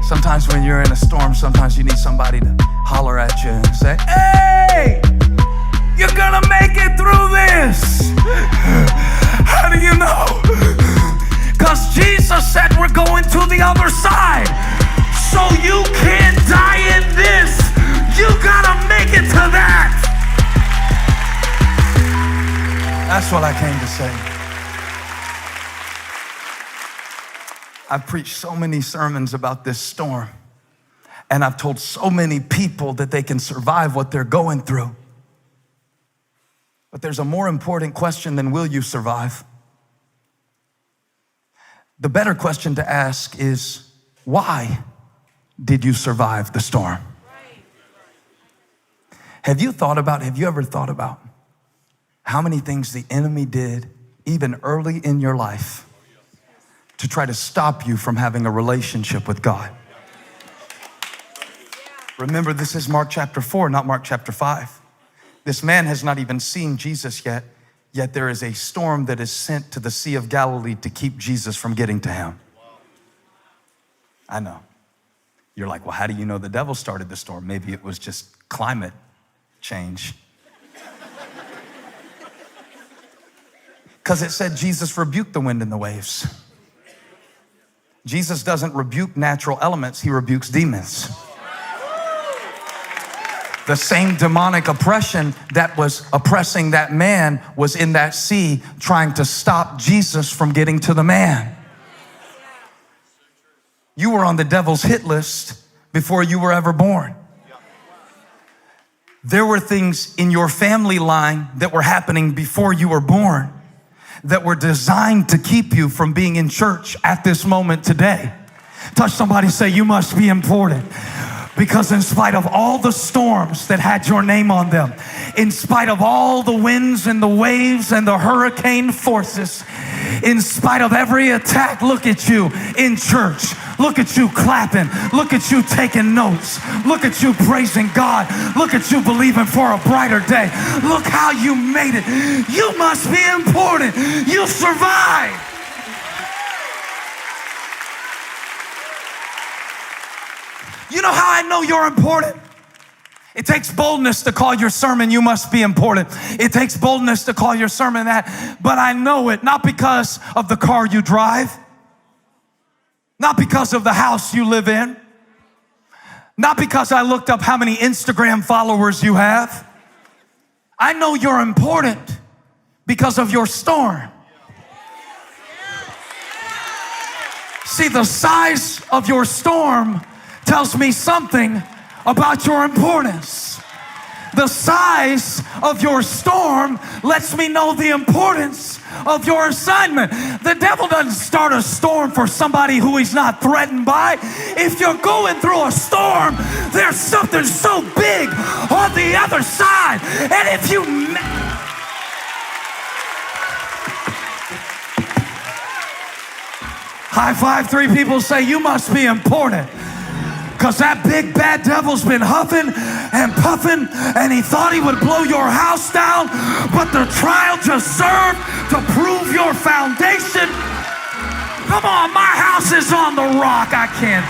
Sometimes when you're in a storm, sometimes you need somebody to holler at you and say, hey, you're gonna make it through this. How do you know? Because Jesus said we're going to the other side. So you can't die in this. You gotta make it to that. That's what I came to say. I've preached so many sermons about this storm, and I've told so many people that they can survive what they're going through. But there's a more important question than will you survive? The better question to ask is, why did you survive the storm? Have you ever thought about how many things the enemy did even early in your life to try to stop you from having a relationship with God? Remember, this is Mark chapter 4, not Mark chapter 5. This man has not even seen Jesus yet there is a storm that is sent to the Sea of Galilee to keep Jesus from getting to him. I know. You're like, well, how do you know the devil started the storm? Maybe it was just climate change. Because it said Jesus rebuked the wind and the waves. Jesus doesn't rebuke natural elements, he rebukes demons. The same demonic oppression that was oppressing that man was in that sea trying to stop Jesus from getting to the man. You were on the devil's hit list before you were ever born. There were things in your family line that were happening before you were born that were designed to keep you from being in church at this moment today. Touch somebody, say, you must be important. Because in spite of all the storms that had your name on them, in spite of all the winds and the waves and the hurricane forces, in spite of every attack, look at you in church. Look at you clapping. Look at you taking notes. Look at you praising God. Look at you believing for a brighter day. Look how you made it. You must be important. You survived. You know how I know you're important? It takes boldness to call your sermon, you must be important. It takes boldness to call your sermon that, but I know it not because of the car you drive, not because of the house you live in, not because I looked up how many Instagram followers you have. I know you're important because of your storm. See, the size of your storm tells me something about your importance. The size of your storm lets me know the importance of your assignment. The devil doesn't start a storm for somebody who he's not threatened by. If you're going through a storm, there's something so big on the other side. And if you high five 3 people, say, you must be important. Because that big bad devil's been huffing and puffing, and he thought he would blow your house down, but the trial just served to prove your foundation. Come on, my house is on the rock. I can't.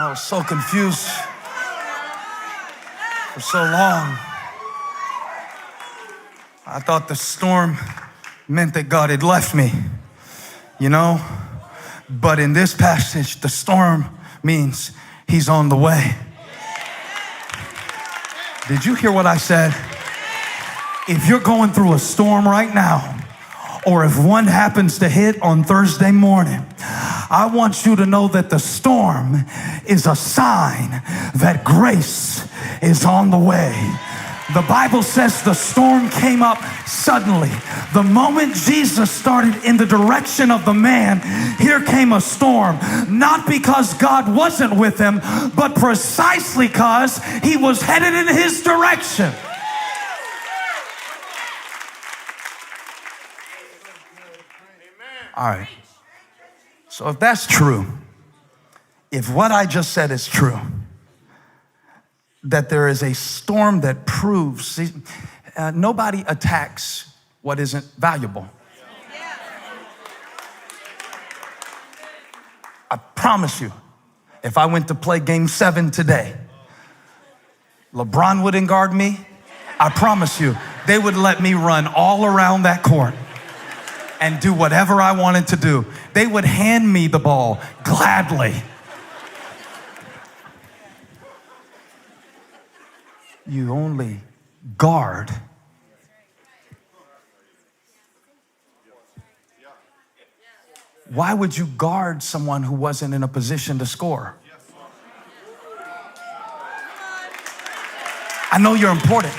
I was so confused for so long. I thought the storm meant that God had left me, you know? But in this passage, the storm means he's on the way. Did you hear what I said? If you're going through a storm right now, or if one happens to hit on Thursday morning, I want you to know that the storm is a sign that grace is on the way. The Bible says the storm came up suddenly. The moment Jesus started in the direction of the man, here came a storm. Not because God wasn't with him, but precisely because he was headed in his direction. All right. So if that's true, if what I just said is true, that there is a storm that proves, nobody attacks what isn't valuable. I promise you, if I went to play game 7 today, LeBron wouldn't guard me. I promise you, they would let me run all around that court and do whatever I wanted to do. They would hand me the ball gladly. You only guard Why would you guard someone who wasn't in a position to score? I know you're important.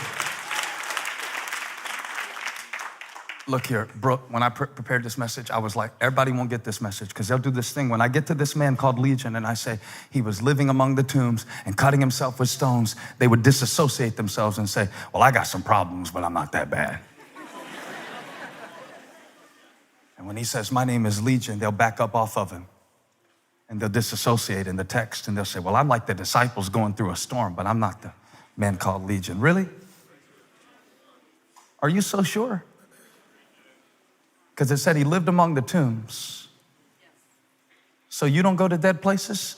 Look here, Brooke, when I prepared this message, I was like, everybody won't get this message because they'll do this thing. When I get to this man called Legion and I say he was living among the tombs and cutting himself with stones, they would disassociate themselves and say, well, I got some problems, but I'm not that bad. And when he says, my name is Legion, they'll back up off of him and they'll disassociate in the text and they'll say, well, I'm like the disciples going through a storm, but I'm not the man called Legion. Really? Are you so sure? Because it said he lived among the tombs. So you don't go to dead places?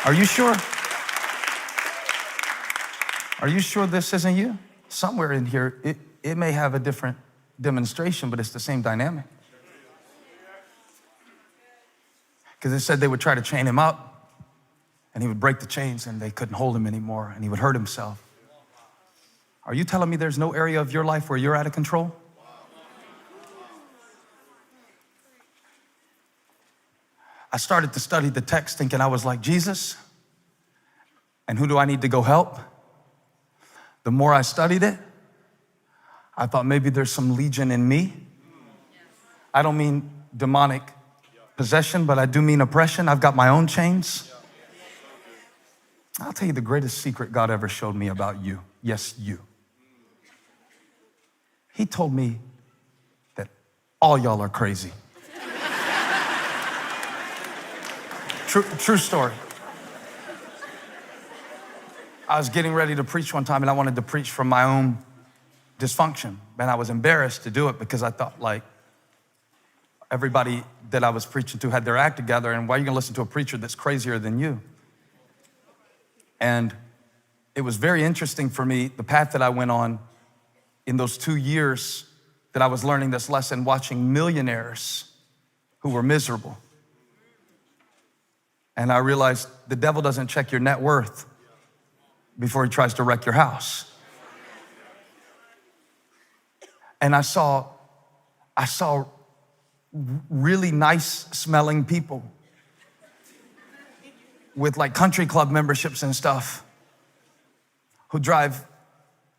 Are you sure? Are you sure this isn't you? Somewhere in here, it may have a different demonstration, but it's the same dynamic. Because it said they would try to chain him up, and he would break the chains, and they couldn't hold him anymore, and he would hurt himself. Are you telling me there's no area of your life where you're out of control? I started to study the text thinking I was like Jesus, and who do I need to go help? The more I studied it, I thought maybe there's some legion in me. I don't mean demonic possession, but I do mean oppression. I've got my own chains. I'll tell you the greatest secret God ever showed me about you. Yes, you. He told me that all y'all are crazy. True story. I was getting ready to preach one time and I wanted to preach from my own dysfunction. And I was embarrassed to do it because I thought like everybody that I was preaching to had their act together, and why are you gonna listen to a preacher that's crazier than you? And it was very interesting for me, the path that I went on in those 2 years that I was learning this lesson, watching millionaires who were miserable. And I realized the devil doesn't check your net worth before he tries to wreck your house. And I saw really nice smelling people with like country club memberships and stuff who drive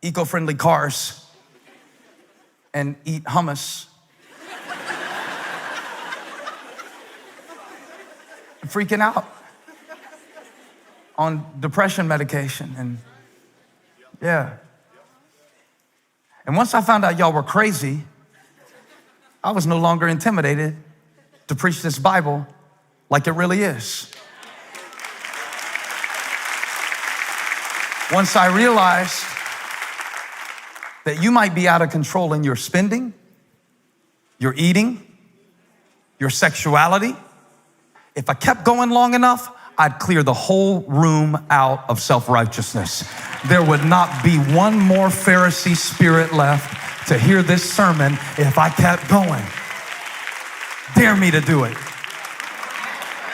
eco-friendly cars and eat hummus. I'm freaking out on depression medication and yeah. And once I found out y'all were crazy, I was no longer intimidated to preach this Bible like it really is. Once I realized that you might be out of control in your spending, your eating, your sexuality. If I kept going long enough, I'd clear the whole room out of self-righteousness. There would not be one more Pharisee spirit left to hear this sermon if I kept going. Dare me to do it.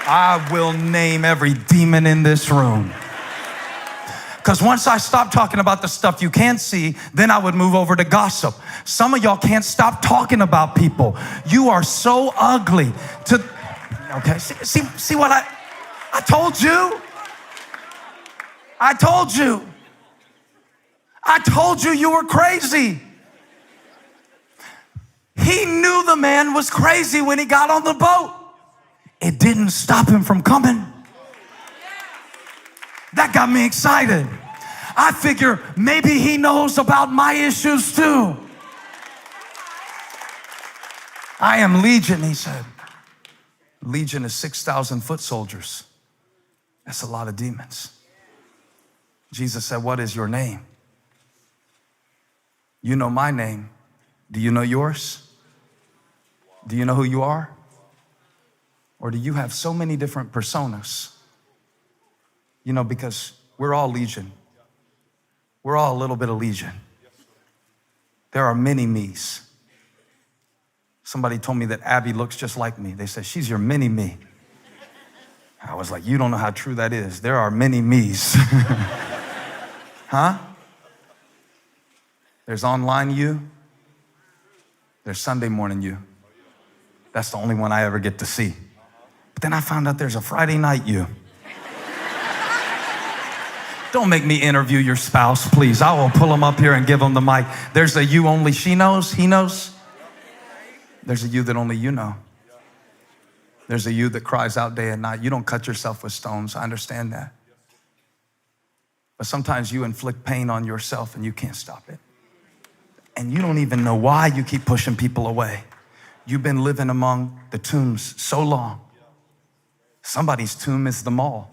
I will name every demon in this room. Because once I stopped talking about the stuff you can't see, then I would move over to gossip. Some of y'all can't stop talking about people. You are so ugly. Okay, see what I told you? I told you. I told you you were crazy. He knew the man was crazy when he got on the boat. It didn't stop him from coming. That got me excited. I figure maybe he knows about my issues too. I am Legion, he said. Legion is 6,000 foot soldiers. That's a lot of demons. Jesus said, what is your name? You know my name. Do you know yours? Do you know who you are? Or do you have so many different personas? You know, because we're all legion. We're all a little bit of legion. There are many me's. Somebody told me that Abby looks just like me. They said, she's your mini me. I was like, you don't know how true that is. There are many me's. Huh? There's online you. There's Sunday morning you. That's the only one I ever get to see. But then I found out there's a Friday night you. Don't make me interview your spouse, please. I will pull them up here and give them the mic. There's a you only she knows, he knows. There's a you that only you know. There's a you that cries out day and night. You don't cut yourself with stones. I understand that. But sometimes you inflict pain on yourself and you can't stop it. And you don't even know why you keep pushing people away. You've been living among the tombs so long. Somebody's tomb is the mall.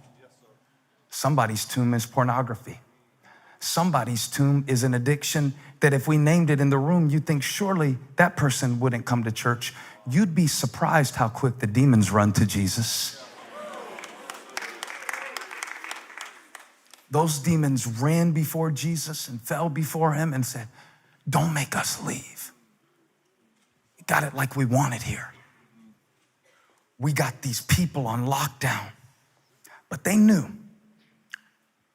Somebody's tomb is pornography. Somebody's tomb is an addiction that if we named it in the room, you'd think surely that person wouldn't come to church. You'd be surprised how quick the demons run to Jesus. Those demons ran before Jesus and fell before him and said, don't make us leave. We got it like we want it here. We got these people on lockdown. But they knew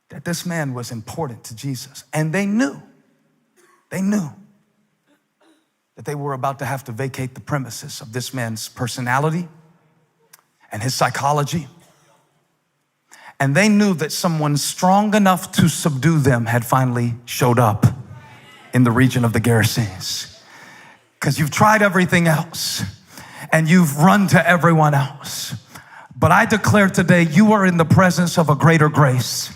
that this man was important to Jesus. And they knew that they were about to have to vacate the premises of this man's personality and his psychology. And they knew that someone strong enough to subdue them had finally showed up in the region of the Gerasenes. Because you've tried everything else and you've run to everyone else. But I declare today, you are in the presence of a greater grace.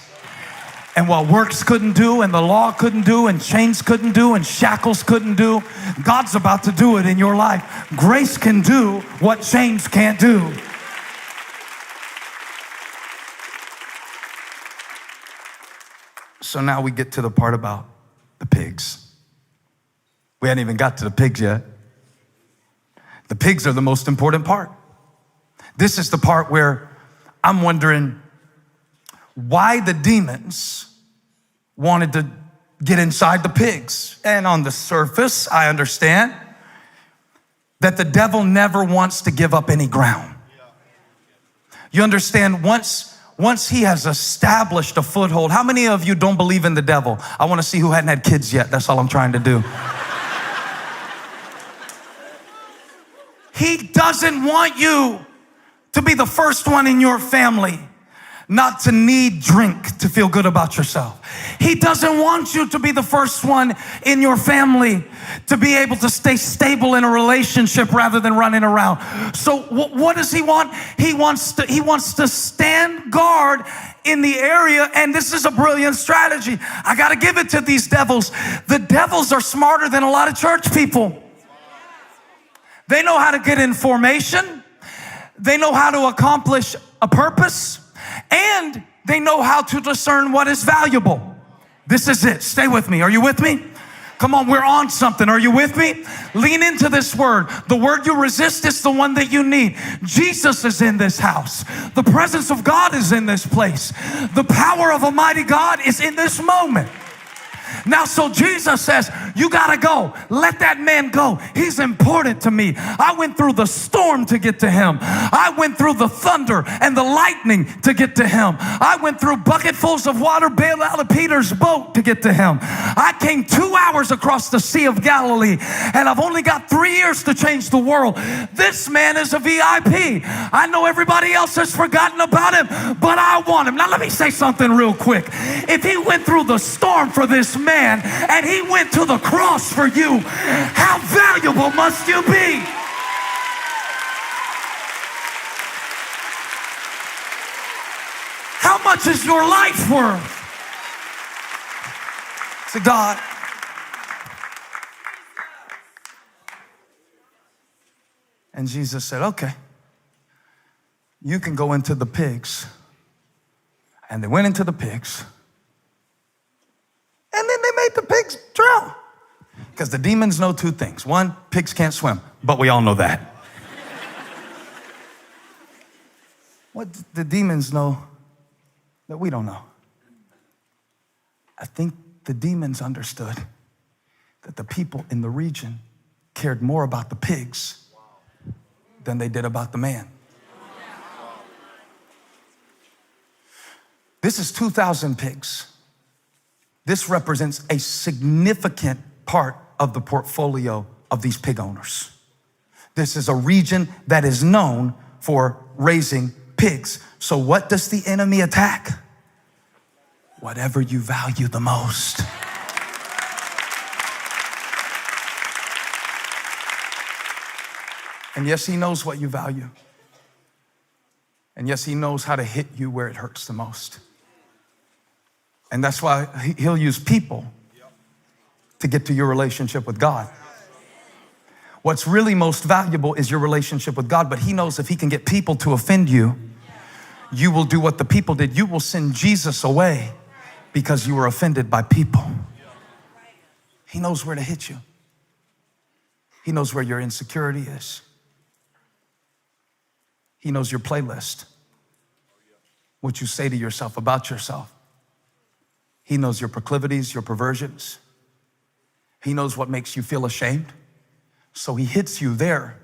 And what works couldn't do, and the law couldn't do, and chains couldn't do, and shackles couldn't do, God's about to do it in your life. Grace can do what chains can't do. So now we get to the part about the pigs. We hadn't even got to the pigs yet. The pigs are the most important part. This is the part where I'm wondering why the demons wanted to get inside the pigs. And on the surface, I understand that the devil never wants to give up any ground. You understand, once he has established a foothold, how many of you don't believe in the devil? I want to see who hadn't had kids yet. That's all I'm trying to do. He doesn't want you to be the first one in your family not to need drink to feel good about yourself. He doesn't want you to be the first one in your family to be able to stay stable in a relationship rather than running around. So what does he want? He wants to stand guard in the area, and this is a brilliant strategy. I got to give it to these devils. The devils are smarter than a lot of church people. They know how to get in formation. They know how to accomplish a purpose. And they know how to discern what is valuable. This is it. Stay with me. Are you with me? Come on, we're on something. Are you with me? Lean into this word. The word you resist is the one that you need. Jesus is in this house. The presence of God is in this place. The power of a mighty God is in this moment. Now, so Jesus says, you gotta go. Let that man go. He's important to me. I went through the storm to get to him. I went through the thunder and the lightning to get to him. I went through bucketfuls of water bailed out of Peter's boat to get to him. I came 2 hours across the Sea of Galilee, and I've only got 3 years to change the world. This man is a VIP. I know everybody else has forgotten about him, but I want him. Now, let me say something real quick. If he went through the storm for this man and he went to the cross for you, how valuable must you be? How much is your life worth to God? And Jesus said, okay, you can go into the pigs. And they went into the pigs. And then they made the pigs drown. Because the demons know two things. One, pigs can't swim, but we all know that. What the demons know that we don't know? I think the demons understood that the people in the region cared more about the pigs than they did about the man. This is 2,000 pigs. This represents a significant part of the portfolio of these pig owners. This is a region that is known for raising pigs. So what does the enemy attack? Whatever you value the most. And yes, he knows what you value. And yes, he knows how to hit you where it hurts the most. And that's why he'll use people to get to your relationship with God. What's really most valuable is your relationship with God, but he knows if he can get people to offend you, you will do what the people did. You will send Jesus away because you were offended by people. He knows where to hit you. He knows where your insecurity is. He knows your playlist, what you say to yourself about yourself. He knows your proclivities, your perversions. He knows what makes you feel ashamed. So he hits you there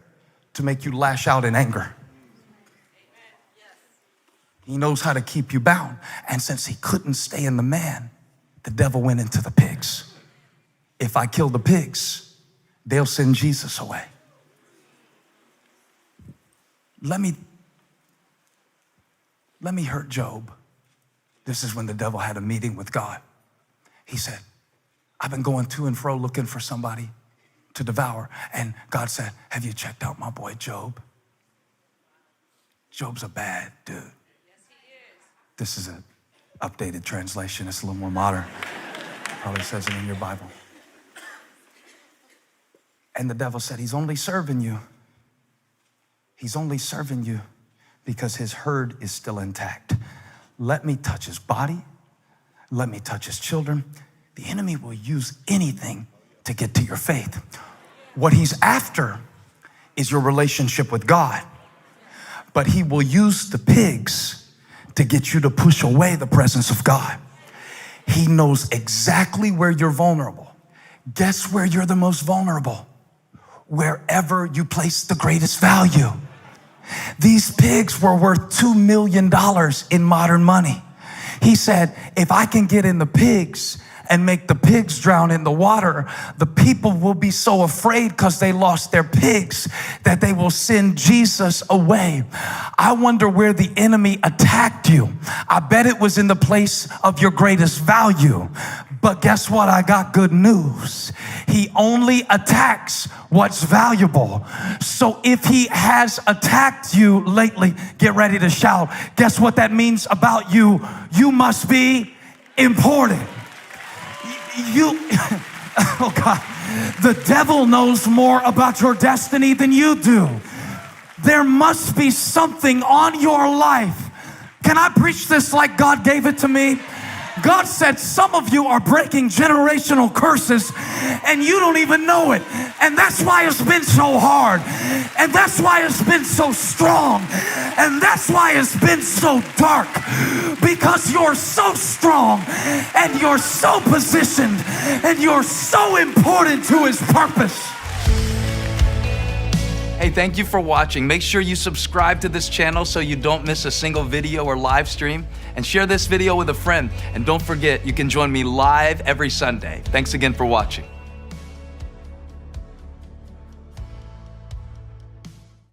to make you lash out in anger. He knows how to keep you bound. And since he couldn't stay in the man, the devil went into the pigs. If I kill the pigs, they'll send Jesus away. Let me hurt Job. This is when the devil had a meeting with God. He said, I've been going to and fro looking for somebody to devour. And God said, have you checked out my boy Job? Job's a bad dude. Yes, he is. This is an updated translation. It's a little more modern. Probably says it in your Bible. And the devil said, he's only serving you. He's only serving you because his herd is still intact. Let me touch his body. Let me touch his children. The enemy will use anything to get to your faith. What he's after is your relationship with God. But he will use the pigs to get you to push away the presence of God. He knows exactly where you're vulnerable. Guess where you're the most vulnerable? Wherever you place the greatest value. These pigs were worth $2 million in modern money. He said, if I can get in the pigs and make the pigs drown in the water, the people will be so afraid because they lost their pigs that they will send Jesus away. I wonder where the enemy attacked you. I bet it was in the place of your greatest value. But guess what? I got good news. He only attacks what's valuable. So if he has attacked you lately, get ready to shout. Guess what that means about you? You must be important. Oh God, the devil knows more about your destiny than you do. There must be something on your life. Can I preach this like God gave it to me? God said some of you are breaking generational curses and you don't even know it. And that's why it's been so hard. And that's why it's been so strong. And that's why it's been so dark. Because you're so strong and you're so positioned and you're so important to his purpose. Hey, thank you for watching. Make sure you subscribe to this channel so you don't miss a single video or live stream. And share this video with a friend. And don't forget, you can join me live every Sunday. Thanks again for watching.